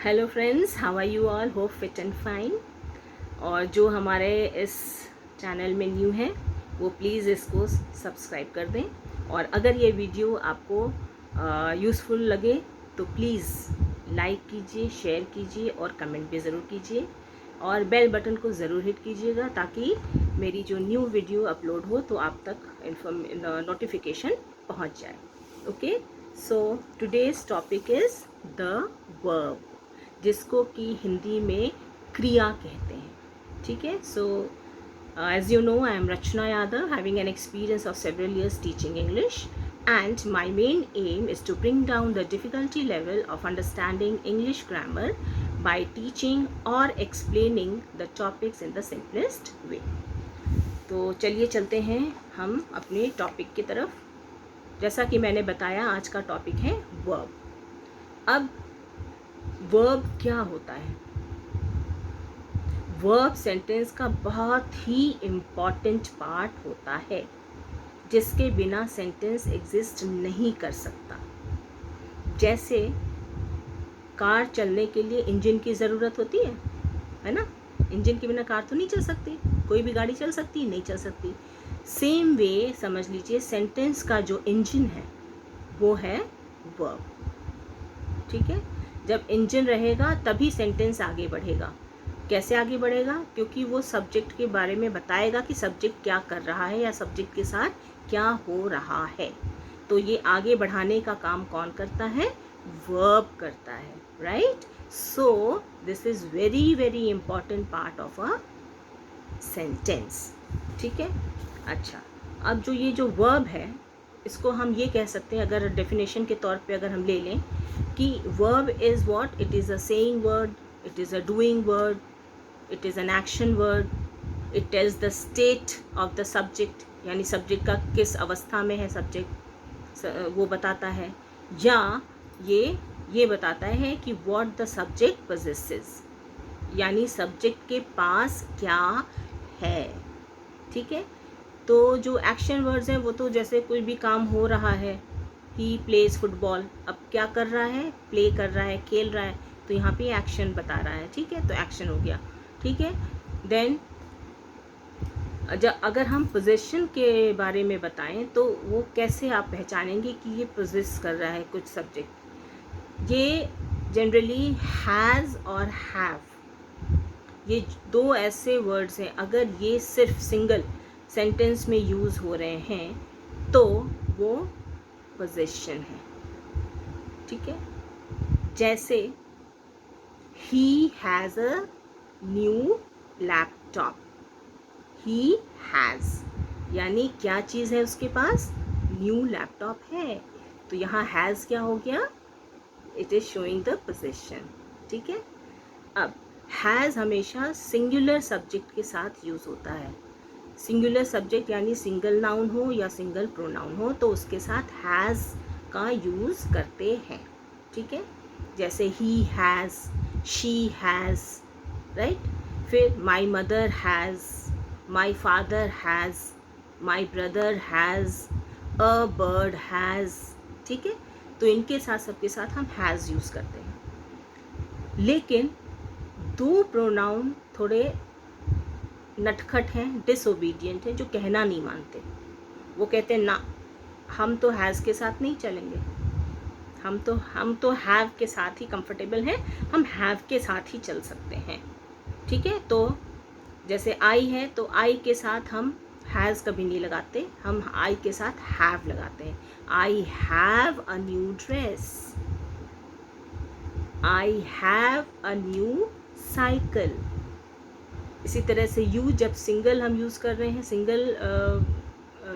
Hello friends, how are you all? Hope fit and fine. और जो हमारे इस चैनल में न्यू है वो प्लीज़ इसको सब्सक्राइब कर दें। और अगर ये वीडियो आपको यूज़फुल लगे तो प्लीज़ लाइक कीजिए, शेयर कीजिए और कमेंट भी ज़रूर कीजिए। और बेल बटन को ज़रूर हिट कीजिएगा ताकि मेरी जो न्यू वीडियो अपलोड हो तो आप तक नोटिफिकेशन पहुंच जाए। Okay, so today's topic is the verb, जिसको कि हिंदी में क्रिया कहते हैं। ठीक है, so as you know, I am Rachna Yadav, having an experience of several years teaching English, and my main aim is to bring down the difficulty level of understanding English grammar by teaching or explaining the topics in the simplest way. तो चलिए चलते हैं हम अपने topic की तरफ। जैसा कि मैंने बताया, आज का टॉपिक है वर्ब। अब वर्ब क्या होता है? वर्ब सेंटेंस का बहुत ही इम्पॉर्टेंट पार्ट होता है, जिसके बिना सेंटेंस एग्जिस्ट नहीं कर सकता। जैसे कार चलने के लिए इंजन की ज़रूरत होती है ना? इंजन के बिना कार तो नहीं चल सकती। कोई भी गाड़ी चल सकती? नहीं चल सकती। सेम वे समझ लीजिए, सेंटेंस का जो इंजन है वो है वर्ब। ठीक है, जब इंजन रहेगा तभी सेंटेंस आगे बढ़ेगा। कैसे आगे बढ़ेगा? क्योंकि वो सब्जेक्ट के बारे में बताएगा कि सब्जेक्ट क्या कर रहा है या सब्जेक्ट के साथ क्या हो रहा है। तो ये आगे बढ़ाने का काम कौन करता है? वर्ब करता है, right? So this is very very important part of a sentence. ठीक है, अच्छा, अब जो वर्ब है, इसको हम ये कह सकते हैं, अगर डेफिनेशन के तौर पे अगर हम ले लें कि verb is what? It is a saying word, it is a doing word, it is an action word, it is the state of the subject, यानी सब्जेक्ट का किस अवस्था में है सब्जेक्ट, वो बताता है। या ये बताता है कि व्हाट द सब्जेक्ट पोजेसेस, यानी सब्जेक्ट के पास क्या है। ठीक है, तो जो एक्शन वर्ड्स हैं वो तो जैसे कोई भी काम हो रहा है, ही प्लेज फुटबॉल, अब क्या कर रहा है? प्ले कर रहा है, खेल रहा है, तो यहाँ पे एक्शन बता रहा है। ठीक है, तो एक्शन हो गया। ठीक है, देन अगर हम पोजीशन के बारे में बताएं तो वो कैसे आप पहचानेंगे कि ये पोजेस कर रहा है कुछ सब्जेक्ट? ये जनरली हैज़ और हैव, ये दो ऐसे वर्ड्स हैं, अगर ये सिर्फ सिंगल सेंटेंस में यूज़ हो रहे हैं तो वो पोजीशन है। ठीक है, जैसे he has a new laptop, he has, यानी क्या चीज़ है उसके पास? न्यू लैपटॉप है। तो यहाँ हैज़ क्या हो गया? It is showing the position. ठीक है, अब हैज़ हमेशा सिंगुलर सब्जेक्ट के साथ यूज़ होता है। सिंगुलर सब्जेक्ट यानी सिंगल नाउन हो या सिंगल प्रोनाउन हो तो उसके साथ हैज़ का यूज़ करते हैं। ठीक है, जैसे he has, she has, right? फिर my mother has, my father has, my brother has, a bird has. ठीक है, तो इनके साथ सबके साथ हम हैज़ यूज़ करते हैं। लेकिन दो प्रोनाउन थोड़े नटखट हैं, डिसोबीडियंट हैं, जो कहना नहीं मानते। वो कहते हैं ना, हम तो हैज़ के साथ नहीं चलेंगे, हम तो हैव के साथ ही कंफर्टेबल हैं, हम हैव के साथ ही चल सकते हैं। ठीक है, तो जैसे आई है तो आई के साथ हम हैज़ कभी नहीं लगाते, हम आई के साथ हैव लगाते हैं। I have a new dress, I have a new cycle. इसी तरह से यू जब सिंगल हम यूज़ कर रहे हैं, सिंगल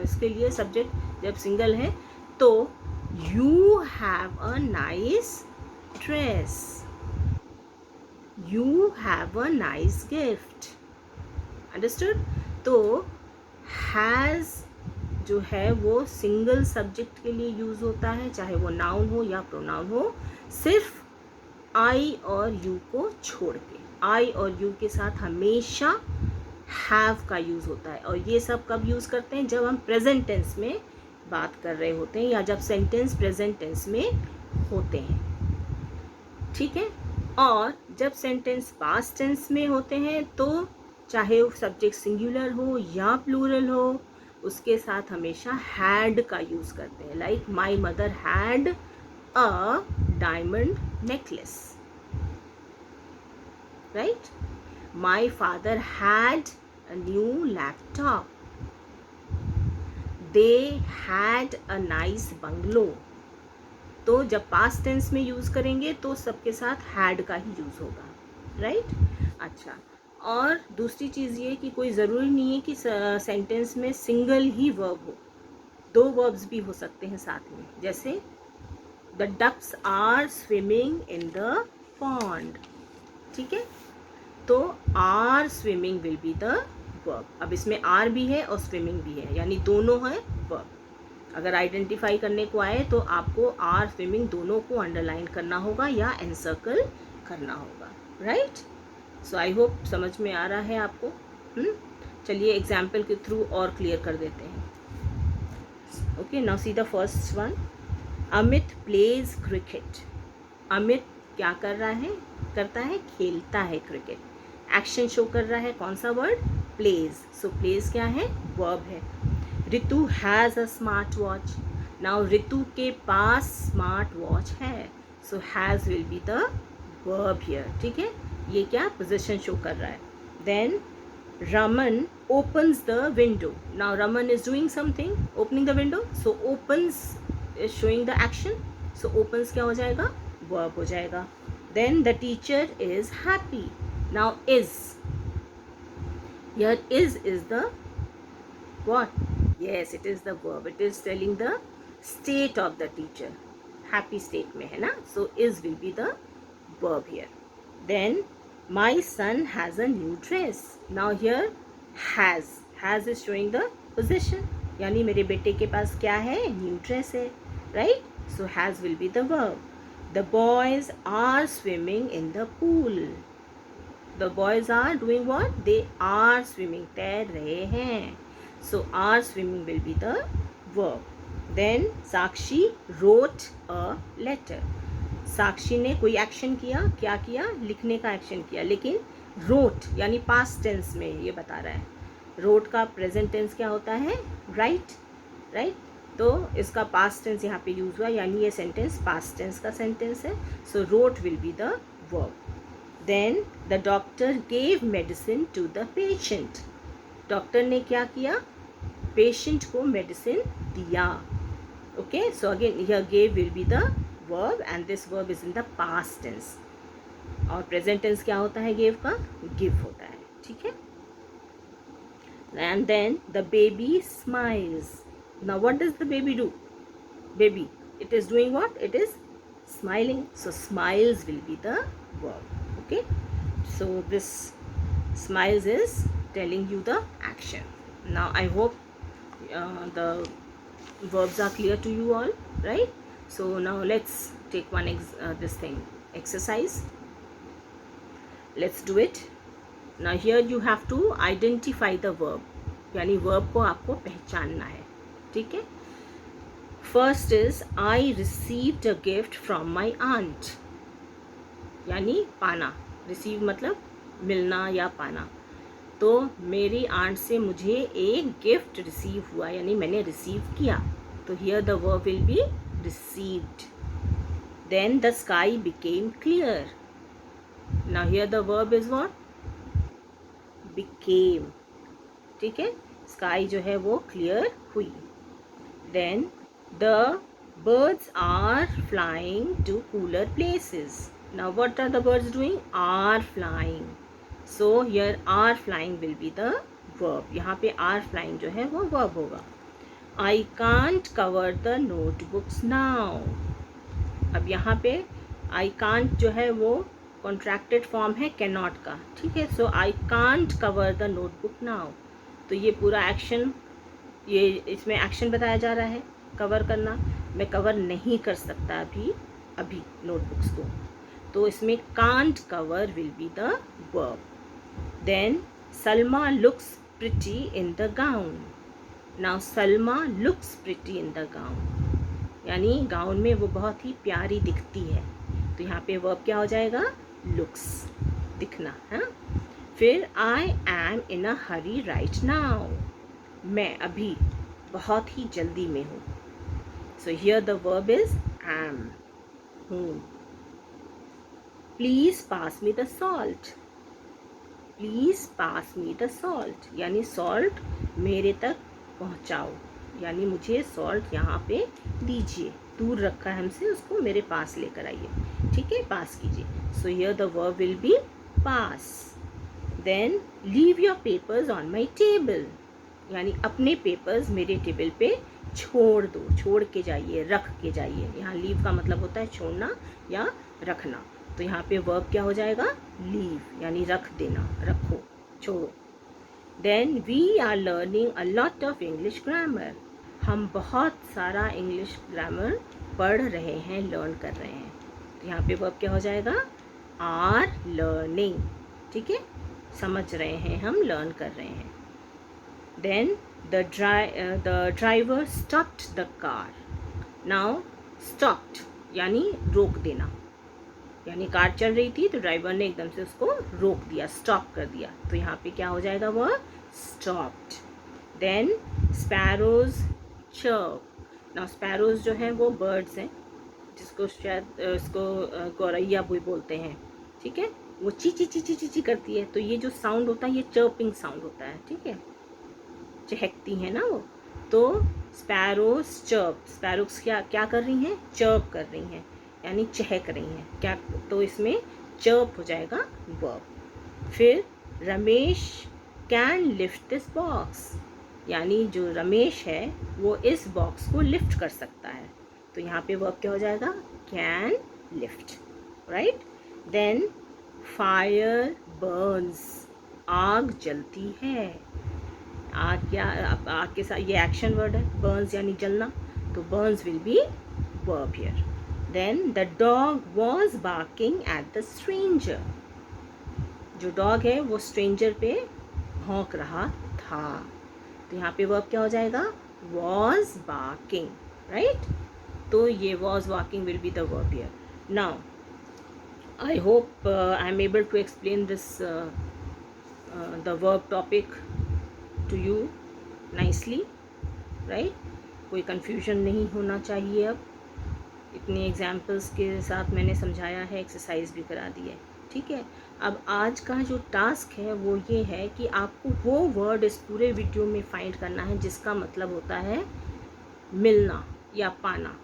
इसके लिए सब्जेक्ट जब सिंगल है तो you have a nice dress, you have a nice gift. Understood? तो हैज़ जो है वो सिंगल सब्जेक्ट के लिए यूज़ होता है, चाहे वो नाउन हो या प्रोनाउन हो, सिर्फ आई और यू को छोड़ के। आई और यू के साथ हमेशा हैव का यूज़ होता है। और ये सब कब यूज़ करते हैं? जब हम प्रेजेंट टेंस में बात कर रहे होते हैं या जब सेंटेंस प्रेजेंट टेंस में होते हैं। ठीक है, और जब सेंटेंस पास्ट टेंस में होते हैं तो चाहे वो सब्जेक्ट सिंगुलर हो या प्लूरल हो, उसके साथ हमेशा हैड का यूज़ करते हैं. Like my mother had a diamond necklace, right. My father had a new laptop. They had a nice bungalow. तो जब पास्ट टेंस में यूज़ करेंगे तो सबके साथ हैड का ही यूज़ होगा, राइट. अच्छा, और दूसरी चीज़ ये कि कोई ज़रूरी नहीं है कि सेंटेंस में सिंगल ही वर्ब हो, दो वर्ब्स भी हो सकते हैं साथ में. जैसे the ducks are swimming in the pond, ठीक है. तो are swimming will be the verb. अब इसमें आर भी है और स्विमिंग भी है, यानी दोनों है वर्ब. अगर आइडेंटिफाई करने को आए तो आपको आर स्विमिंग दोनों को अंडरलाइन करना होगा या एनसर्कल करना होगा, राइट. सो आई होप समझ में आ रहा है आपको. चलिए एग्जाम्पल के थ्रू और क्लियर कर देते हैं. Okay, now see the first one. Amit pledge cricket. Amit क्या कर रहा है, करता है, खेलता है क्रिकेट. एक्शन शो कर रहा है, कौन सा वर्ड, प्लेज. सो प्लेज क्या है, वर्ब है. Ritu has a smart watch. Now Ritu के पास स्मार्ट वॉच है, so has will be the verb here, ठीक है. ये क्या पोजीशन शो कर रहा है. Then Raman opens the window. Now Raman is doing something, opening the window. So opens is showing the action. So opens क्या हो जाएगा, verb हो जाएगा. Then the teacher is happy. Now is, here is the what? Yes, it is the verb. It is telling the state of the teacher. Happy state में है ना. So is will be the verb here. Then my son has a new dress. Now here has is showing the possession, यानी मेरे बेटे के पास क्या है, new dress है, right. So has will be the verb. The boys are swimming in the pool. The boys are doing what? They are swimming, तैर रहे हैं. So are swimming will be the verb. Then Sakshi wrote a letter. साक्षी ने कोई action किया, क्या किया, लिखने का एक्शन किया, लेकिन रोट यानी पास्ट टेंस में ये बता रहा है. रोट का प्रेजेंट टेंस क्या होता है, राइट, राइट. तो इसका पास्ट टेंस यहाँ पे यूज हुआ, यानी ये सेंटेंस पास्ट टेंस का सेंटेंस है. So wrote will be the verb. Then the doctor gave medicine to the patient. Doctor ने क्या किया, पेशेंट को मेडिसिन दिया. Okay, so again here gave will be the verb and this verb is in the past tense. और present tense क्या होता है, gave का, give होता है, ठीक है. And then the baby smiles. Now what does the baby do? Baby, it is doing what? It is smiling. So smiles will be the verb. Okay. So this smiles is telling you the action. Now I hope the verbs are clear to you all, right? So now let's take one exercise. Let's do it. Now here you have to identify the verb, यानी verb को आपको पहचानना है, ठीक है. First is I received a gift from my aunt. यानी पाना, receive मतलब मिलना या पाना. तो मेरी आंट से मुझे एक गिफ्ट रिसीव हुआ, यानी मैंने रिसीव किया. तो here the verb will be received. Then the sky became clear. Now here the verb is what? Became. ठीक है, sky जो है वो clear हुई. Then the birds are flying to cooler places. Now what are the birds doing? Are flying. So here are flying will be the verb. यहाँ पे are flying जो है वो verb होगा. I can't cover the notebooks now. अब यहाँ पे I can't जो है वो कॉन्ट्रैक्टेड फॉर्म है cannot का, ठीक है. सो I can't cover the notebook now. तो ये पूरा एक्शन, ये इसमें एक्शन बताया जा रहा है, कवर करना. मैं कवर नहीं कर सकता अभी नोटबुक्स को. तो इसमें can't cover will be the verb. Then Salma looks pretty in the gown. Now Salma looks pretty in the gown. यानी गाउन में वो बहुत ही प्यारी दिखती है. तो यहाँ पे वर्ब क्या हो जाएगा, looks, दिखना है। फिर I am in a hurry right now, मैं अभी बहुत ही जल्दी में हूँ। So here the verb is am, हूँ। Please pass me the salt, please pass me the salt, यानी सॉल्ट मेरे तक पहुँचाओ, यानी मुझे सॉल्ट यहाँ पे दीजिए, दूर रखा है हमसे, उसको मेरे पास लेकर आइए, ठीक है, पास कीजिए। So here the verb will be pass. Then leave your papers on my table, यानी अपने पेपर्स मेरे टेबल पे छोड़ दो, छोड़ के जाइए, रख के जाइए। यहाँ लीव का मतलब होता है छोड़ना या रखना, तो यहाँ पे वर्ब क्या हो जाएगा, लीव, यानी रख देना, रखो, छोड़ो। Then we are learning a lot of English grammar, हम बहुत सारा इंग्लिश ग्रामर पढ़ रहे हैं, लर्न कर रहे हैं। तो यहाँ पे वर्ब क्या हो जाएगा, आर लर्निंग, ठीक है, समझ रहे हैं हम, लर्न कर रहे हैं। Then the driver stopped the car, now stopped यानी रोक देना, यानी कार चल रही थी तो ड्राइवर ने एकदम से उसको रोक दिया, स्टॉप कर दिया, तो यहाँ पे क्या हो जाएगा, वह स्टॉप्ड। देन स्पैरोज चर्प, ना स्पैरोज जो हैं वो बर्ड्स हैं, जिसको शायद इसको गौरैया भी बोलते हैं, ठीक है, वो ची ची ची ची ची ची करती है, तो ये जो साउंड होता है ये चर्पिंग साउंड होता है, ठीक है, चहकती है ना वो। तो स्पैरोज चर्प, स्पैरोज क्या क्या कर रही हैं, चर्प कर रही हैं, यानी चहक रही हैं, क्या, तो इसमें चर्प हो जाएगा वर्ब। फिर Ramesh can lift this box, यानी जो रमेश है वो इस बॉक्स को लिफ्ट कर सकता है, तो यहाँ पे वर्ब क्या हो जाएगा, can lift, right. Then fire burns, आग जलती है, आग क्या, आग के साथ ये एक्शन वर्ड है, बर्न्स यानी जलना, तो Burns will be verb here. Then the dog was barking at the stranger, जो डॉग है वो स्ट्रेंजर पे भौंक रहा था, तो यहाँ पे वर्ब क्या हो जाएगा, was barking, right? तो ये was barking will be the verb here. Now I hope I am able to explain this the verb topic to you nicely, right? कोई confusion नहीं होना चाहिए। अब इतने एग्जाम्पल्स के साथ मैंने समझाया है, एक्सरसाइज भी करा दी है, ठीक है। अब आज का जो टास्क है वो ये है कि आपको वो वर्ड इस पूरे वीडियो में फाइंड करना है जिसका मतलब होता है मिलना या पाना,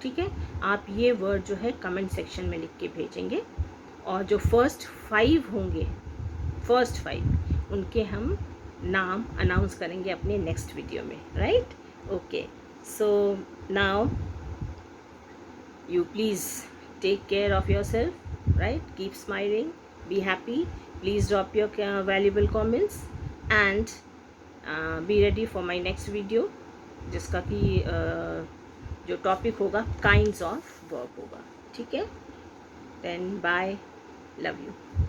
ठीक है। आप ये वर्ड जो है कमेंट सेक्शन में लिख के भेजेंगे, और जो फर्स्ट 5 होंगे, फर्स्ट 5 उनके हम नाम अनाउंस करेंगे अपने नेक्स्ट वीडियो में, right. Okay, so now you please take care of yourself, right, keep smiling, be happy, please drop your valuable comments and be ready for my next video, जिसका कि जो topic होगा kinds of verb होगा, ठीक है। Then bye, love you.